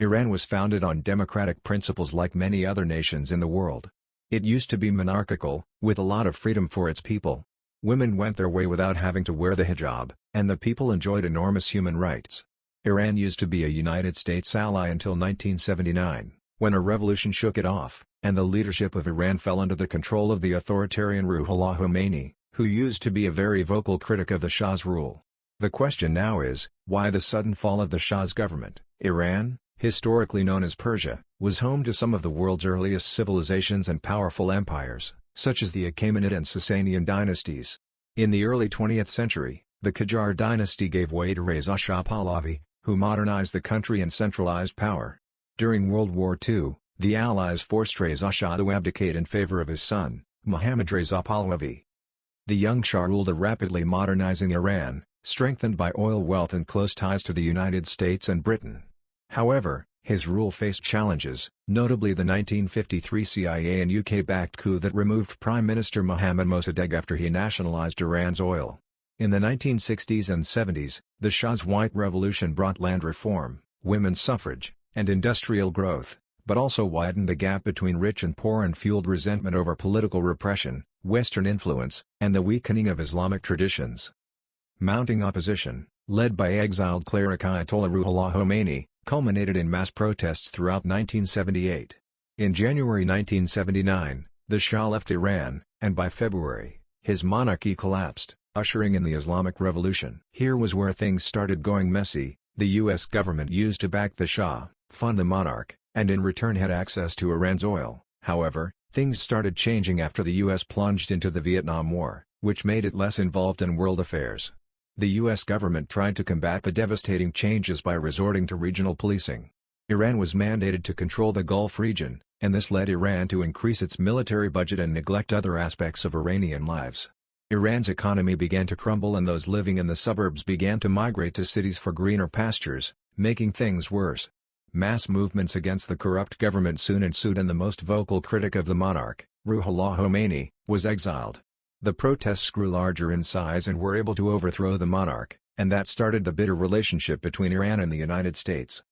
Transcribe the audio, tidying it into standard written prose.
Iran was founded on democratic principles like many other nations in the world. It used to be monarchical, with a lot of freedom for its people. Women went their way without having to wear the hijab, and the people enjoyed enormous human rights. Iran used to be a United States ally until 1979, when a revolution shook it off, and the leadership of Iran fell under the control of the authoritarian Ruhollah Khomeini, who used to be a very vocal critic of the Shah's rule. The question now is, why the sudden fall of the Shah's government? Iran, historically known as Persia, was home to some of the world's earliest civilizations and powerful empires, such as the Achaemenid and Sasanian dynasties. In the early 20th century, the Qajar dynasty gave way to Reza Shah Pahlavi, who modernized the country and centralized power. During World War II, the Allies forced Reza Shah to abdicate in favor of his son, Mohammad Reza Pahlavi. The young Shah ruled a rapidly modernizing Iran, strengthened by oil wealth and close ties to the United States and Britain. However, his rule faced challenges, notably the 1953 CIA and UK-backed coup that removed Prime Minister Mohammad Mossadegh after he nationalized Iran's oil. In the 1960s and 70s, the Shah's White Revolution brought land reform, women's suffrage, and industrial growth, but also widened the gap between rich and poor and fueled resentment over political repression, Western influence, and the weakening of Islamic traditions. Mounting opposition, led by exiled cleric Ayatollah Ruhollah Khomeini, culminated in mass protests throughout 1978. In January 1979, the Shah left Iran, and by February, his monarchy collapsed, ushering in the Islamic Revolution. Here was where things started going messy. The U.S. government used to back the Shah, fund the monarch, and in return had access to Iran's oil. However, things started changing after the U.S. plunged into the Vietnam War, which made it less involved in world affairs. The U.S. government tried to combat the devastating changes by resorting to regional policing. Iran was mandated to control the Gulf region, and this led Iran to increase its military budget and neglect other aspects of Iranian lives. Iran's economy began to crumble and those living in the suburbs began to migrate to cities for greener pastures, making things worse. Mass movements against the corrupt government soon ensued and the most vocal critic of the monarch, Ruhollah Khomeini, was exiled. The protests grew larger in size and were able to overthrow the monarch, and that started the bitter relationship between Iran and the United States.